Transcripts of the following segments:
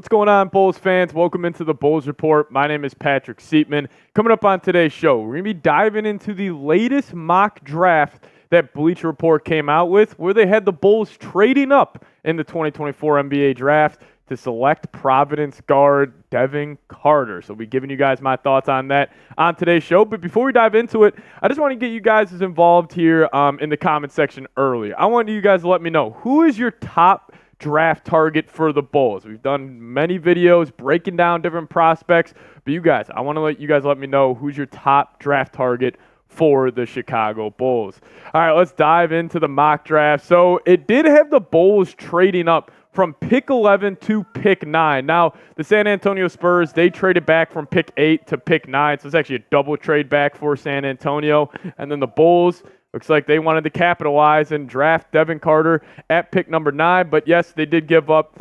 What's going on, Bulls fans? Welcome into the Bulls Report. My name is Patrick Siepman. Coming up on today's show, we're going to be diving into the latest mock draft that Bleacher Report came out with, where they had the Bulls trading up in the 2024 NBA draft to select Providence guard Devin Carter. So I'll be giving you guys my thoughts on that on today's show. But before we dive into it, I just want to get you guys involved here in the comment section early. I want you guys to let me know, who is your top draft target for the Bulls? We've done many videos breaking down different prospects, but you guys, I want to let me know who's your top draft target for the Chicago Bulls. All right, let's dive into the mock draft. So it did have the Bulls trading up from pick 11 to pick 9. Now, the San Antonio Spurs, they traded back from pick 8 to pick 9, so it's actually a double trade back for San Antonio. And then the Bulls, looks like they wanted to capitalize and draft Devin Carter at pick number 9. But yes, they did give up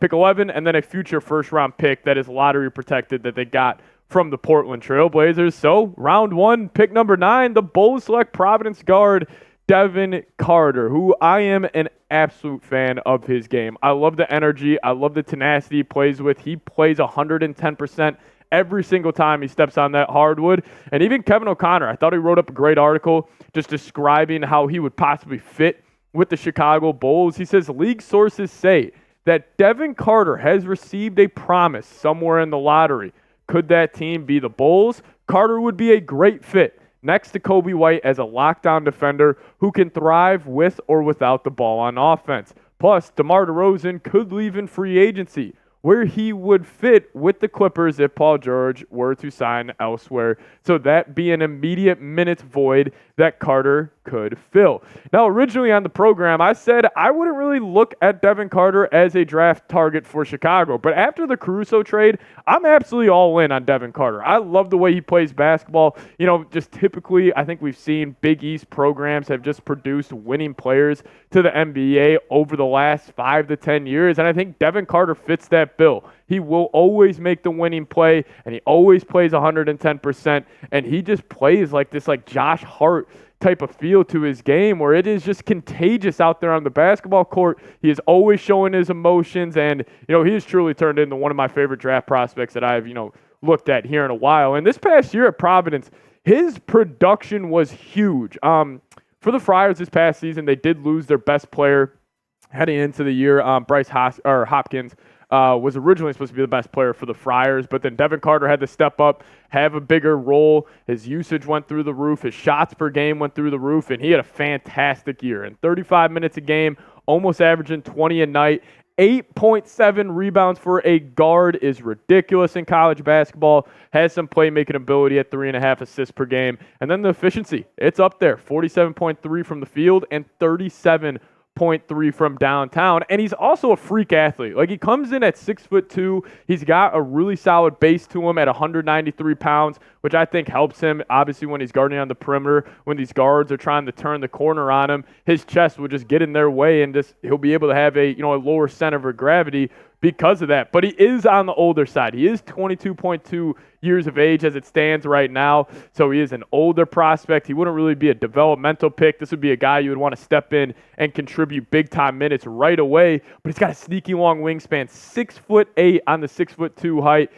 pick 11 and then a future first-round pick that is lottery protected that they got from the Portland Trail Blazers. So round 1, pick number 9, the Bulls select Providence guard Devin Carter, who I am an absolute fan of his game. I love the energy. I love the tenacity he plays with. He plays 110% every single time he steps on that hardwood. And even Kevin O'Connor, I thought he wrote up a great article just describing how he would possibly fit with the Chicago Bulls. He says, league sources say that Devin Carter has received a promise somewhere in the lottery. Could that team be the Bulls? Carter would be a great fit next to Coby White as a lockdown defender who can thrive with or without the ball on offense. Plus, DeMar DeRozan could leave in free agency, where he would fit with the Clippers if Paul George were to sign elsewhere. So that be an immediate minutes void that Carter could fill. Now, originally on the program, I said I wouldn't really look at Devin Carter as a draft target for Chicago. But after the Caruso trade, I'm absolutely all in on Devin Carter. I love the way he plays basketball. You know, just typically, I think we've seen Big East programs have just produced winning players to the NBA over the last 5 to 10 years. And I think Devin Carter fits that bill. He will always make the winning play, and he always plays 110%, and he just plays like this Josh Hart type of feel to his game where it is just contagious out there on the basketball court. He is always showing his emotions, and, you know, he has truly turned into one of my favorite draft prospects that I've, looked at here in a while. And this past year at Providence, his production was huge. For the Friars this past season, they did lose their best player heading into the year. Hopkins was originally supposed to be the best player for the Friars, but then Devin Carter had to step up, have a bigger role. His usage went through the roof. His shots per game went through the roof, and he had a fantastic year. In 35 minutes a game, almost averaging 20 a night. 8.7 rebounds for a guard is ridiculous in college basketball. Has some playmaking ability at 3.5 assists per game. And then the efficiency, it's up there. 47.3 from the field and 37.3 from downtown. And he's also a freak athlete. Like, he comes in at 6'2". He's got a really solid base to him at 193 pounds, which I think helps him, obviously, when he's guarding on the perimeter. When these guards are trying to turn the corner on him, his chest will just get in their way, and just he'll be able to have a lower center of gravity because of that. But he is on the older side. He is 22.2 years of age as it stands right now, so he is an older prospect. He wouldn't really be a developmental pick. This would be a guy you would want to step in and contribute big-time minutes right away, but he's got a sneaky long wingspan, 6'8" on the 6'2" height.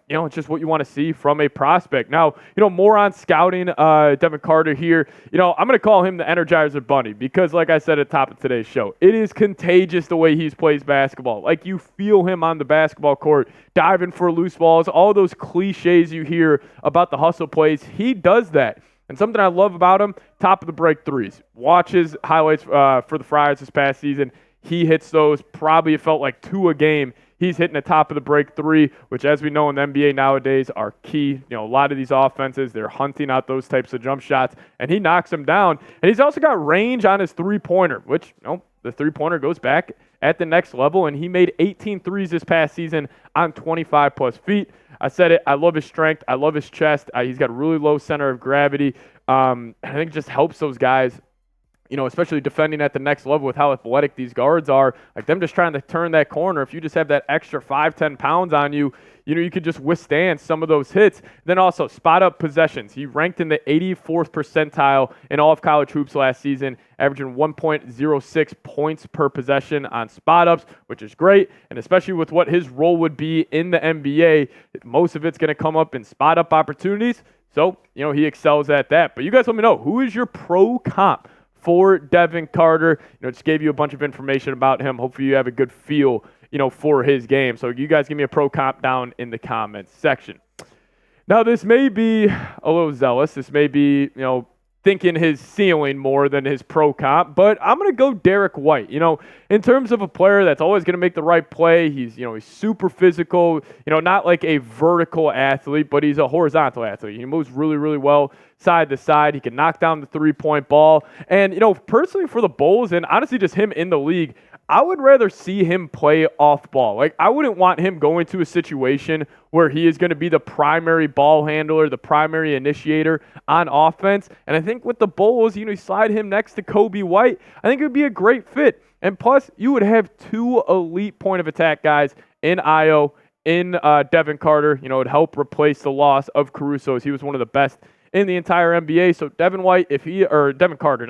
It's just what you want to see from a prospect. Now, more on scouting Devin Carter here. I'm going to call him the Energizer Bunny because, like I said at the top of today's show, it is contagious the way he plays basketball. Like, you feel him on the basketball court, diving for loose balls, all those cliches you hear about the hustle plays. He does that. And something I love about him, top of the break threes. Watch his highlights for the Friars this past season. He hits those, probably it felt like 2 a game. He's hitting the top of the break 3, which, as we know in the NBA nowadays, are key. A lot of these offenses, they're hunting out those types of jump shots, and he knocks them down. And he's also got range on his three-pointer, which, the three-pointer goes back at the next level, and he made 18 threes this past season on 25-plus feet. I said it. I love his strength. I love his chest. He's got a really low center of gravity. I think it just helps those guys especially defending at the next level with how athletic these guards are, like them just trying to turn that corner. If you just have that extra 5-10 pounds on you, you could just withstand some of those hits. Then also spot up possessions. He ranked in the 84th percentile in all of college hoops last season, averaging 1.06 points per possession on spot ups, which is great. And especially with what his role would be in the NBA, most of it's going to come up in spot up opportunities. So, he excels at that. But you guys let me know, who is your pro comp for Devin Carter? Just gave you a bunch of information about him. Hopefully you have a good feel, for his game. So you guys give me a pro comp down in the comments section. Now, this may be a little zealous. This may be, thinking his ceiling more than his pro comp, but I'm going to go Derek White. In terms of a player that's always going to make the right play, he's super physical, not like a vertical athlete, but he's a horizontal athlete. He moves really, really well side to side. He can knock down the three-point ball. And, personally for the Bulls, and honestly just him in the league, I would rather see him play off ball. Like, I wouldn't want him going to a situation where he is going to be the primary ball handler, the primary initiator on offense. And I think with the Bulls, you slide him next to Cody White, I think it would be a great fit. And plus, you would have two elite point of attack guys in Io, in Devin Carter. It would help replace the loss of Caruso, as he was one of the best in the entire NBA. So Devin Carter,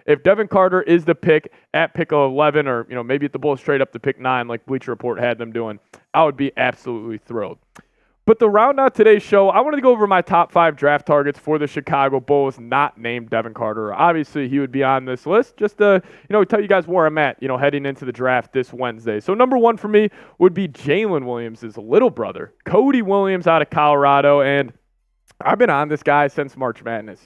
if Devin Carter is the pick at pick 11, or maybe at the Bulls trade up to pick 9 like Bleacher Report had them doing, I would be absolutely thrilled. But to round out today's show, I wanted to go over my top 5 draft targets for the Chicago Bulls, not named Devin Carter. Obviously, he would be on this list, just to tell you guys where I'm at, heading into the draft this Wednesday. So number 1 for me would be Jalen Williams' little brother, Cody Williams, out of Colorado. And I've been on this guy since March Madness.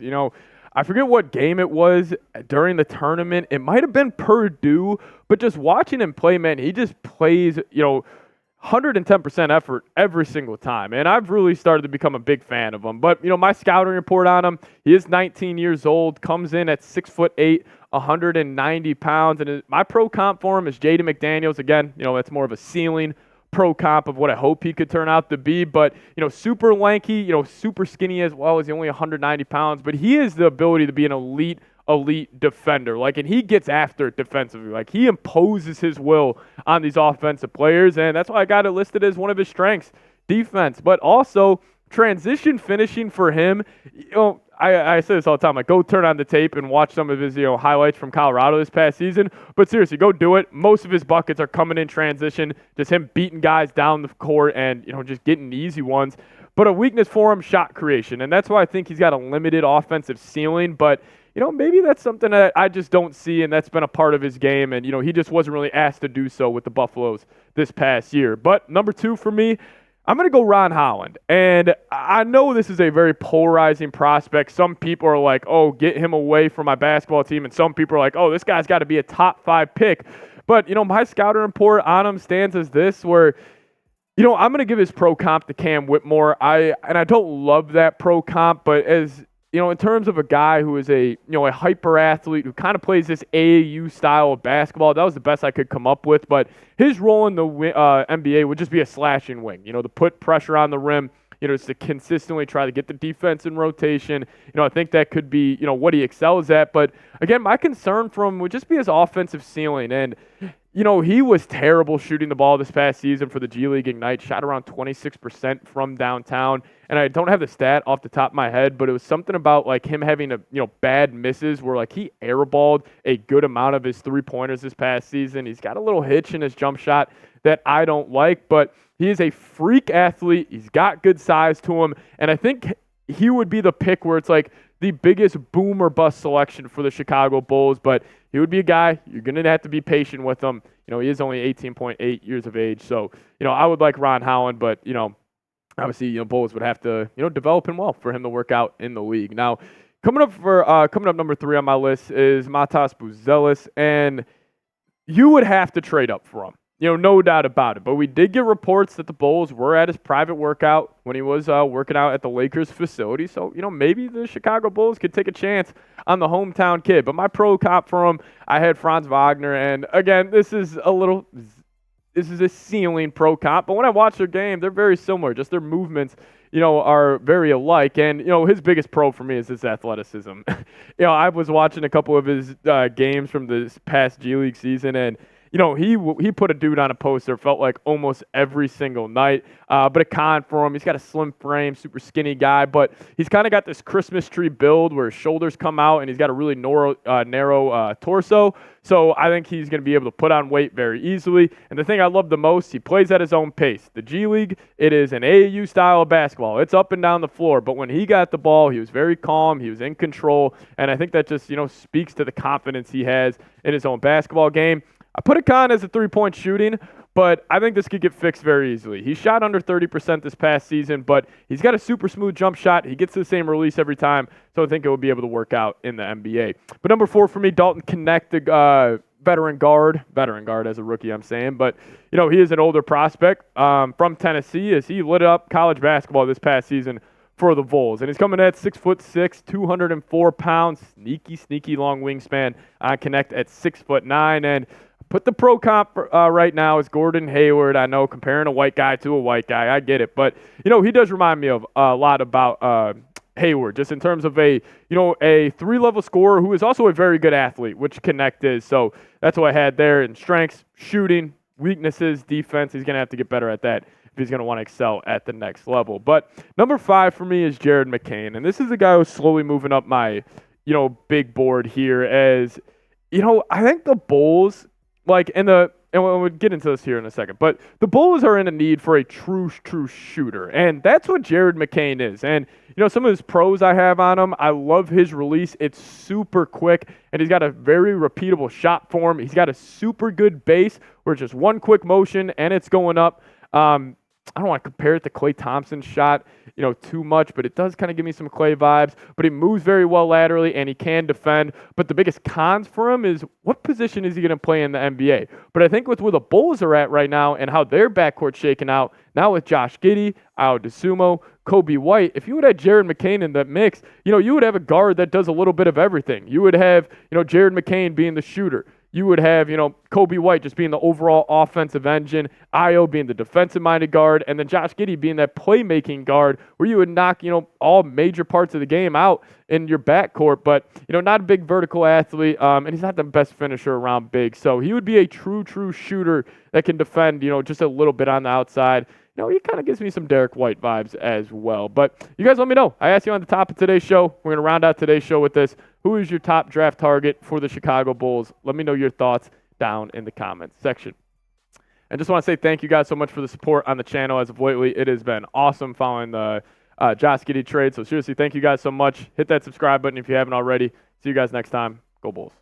I forget what game it was during the tournament. It might have been Purdue, but just watching him play, man, he just plays, 110% effort every single time. And I've really started to become a big fan of him. But, my scouting report on him, he is 19 years old, comes in at 6'8", 190 pounds. And my pro comp for him is Jaden McDaniels. Again, that's more of a ceiling pro comp of what I hope he could turn out to be. But, super lanky, super skinny as well, as he only 190 pounds. But he has the ability to be an elite defender. And he gets after it defensively. He imposes his will on these offensive players. And that's why I got it listed as one of his strengths, defense. But also transition finishing for him. I say this all the time. Go turn on the tape and watch some of his highlights from Colorado this past season. But seriously, go do it. Most of his buckets are coming in transition, just him beating guys down the court and just getting easy ones. But a weakness for him, shot creation, and that's why I think he's got a limited offensive ceiling. But maybe that's something that I just don't see, and that's been a part of his game. And he just wasn't really asked to do so with the Buffaloes this past year. But number 2 for me, I'm going to go Ron Holland. And I know this is a very polarizing prospect. Some people are like, oh, get him away from my basketball team. And some people are like, oh, this guy's got to be a top 5 pick. But, my scouting report on him stands as this, where, I'm going to give his pro comp to Cam Whitmore. I don't love that pro comp, but as in terms of a guy who is a hyper athlete who kind of plays this AAU style of basketball, that was the best I could come up with. But his role in the NBA would just be a slashing wing, to put pressure on the rim, just to consistently try to get the defense in rotation. I think that could be, what he excels at. But again, my concern for him would just be his offensive ceiling. And, he was terrible shooting the ball this past season for the G League Ignite, shot around 26% from downtown. And I don't have the stat off the top of my head, but it was something about him having bad misses where he airballed a good amount of his three-pointers this past season. He's got a little hitch in his jump shot that I don't like, but he is a freak athlete. He's got good size to him, and I think he would be the pick where it's the biggest boom or bust selection for the Chicago Bulls. But he would be a guy, you're going to have to be patient with him. He is only 18.8 years of age. So, I would like Ron Holland, but, obviously, Bulls would have to, develop him well for him to work out in the league. Now, coming up number 3 on my list is Matas Buzelis, and you would have to trade up for him. No doubt about it. But we did get reports that the Bulls were at his private workout when he was working out at the Lakers facility. So, maybe the Chicago Bulls could take a chance on the hometown kid. But my pro comp for him, I had Franz Wagner. And again, this is a ceiling pro comp. But when I watch their game, they're very similar. Just their movements, are very alike. And, his biggest pro for me is his athleticism. I was watching a couple of his games from this past G League season, and he put a dude on a poster, felt like almost every single night. But a con for him, he's got a slim frame, super skinny guy, but he's kind of got this Christmas tree build where his shoulders come out and he's got a really narrow torso. So I think he's going to be able to put on weight very easily. And the thing I love the most, he plays at his own pace. The G League, it is an AAU style of basketball. It's up and down the floor. But when he got the ball, he was very calm. He was in control. And I think that just, speaks to the confidence he has in his own basketball game. I put a con as a three-point shooting, but I think this could get fixed very easily. He shot under 30% this past season, but he's got a super smooth jump shot. He gets the same release every time, so I think it will be able to work out in the NBA. But number 4 for me, Dalton Knecht, the veteran guard as a rookie, I'm saying. But, he is an older prospect from Tennessee as he lit up college basketball this past season for the Vols. And he's coming at 6'6", 204 pounds, sneaky long wingspan. Knecht at 6'9", and put the pro comp right now is Gordon Hayward. I know, comparing a white guy to a white guy, I get it. But, he does remind me of a lot about Hayward, just in terms of a 3-level scorer who is also a very good athlete, which Knecht is. So that's what I had there in strengths, shooting, weaknesses, defense. He's going to have to get better at that if he's going to want to excel at the next level. But number 5 for me is Jared McCain. And this is a guy who's slowly moving up my, big board here as, I think the Bulls, and we'll get into this here in a second, but the Bulls are in a need for a true shooter, and that's what Jared McCain is. And, some of his pros I have on him, I love his release. It's super quick, and he's got a very repeatable shot form. He's got a super good base where it's just one quick motion, and it's going up. I don't want to compare it to Klay Thompson's shot, too much, but it does kind of give me some Klay vibes. But he moves very well laterally, and he can defend. But the biggest cons for him is what position is he going to play in the NBA? But I think with where the Bulls are at right now and how their backcourt's shaking out, now with Josh Giddey, Al DeSumo, Kobe White, if you would have Jared McCain in that mix, you would have a guard that does a little bit of everything. You would have, Jared McCain being the shooter. You would have, Kobe White just being the overall offensive engine, Io being the defensive-minded guard, and then Josh Giddey being that playmaking guard where you would knock, all major parts of the game out in your backcourt. But, not a big vertical athlete, and he's not the best finisher around big. So he would be a true shooter that can defend, just a little bit on the outside. He kind of gives me some Derek White vibes as well. But you guys let me know. I asked you on the top of today's show. We're going to round out today's show with this. Who is your top draft target for the Chicago Bulls? Let me know your thoughts down in the comments section. And just want to say thank you guys so much for the support on the channel as of lately. It has been awesome following the Josh Giddey trade. So seriously, thank you guys so much. Hit that subscribe button if you haven't already. See you guys next time. Go Bulls.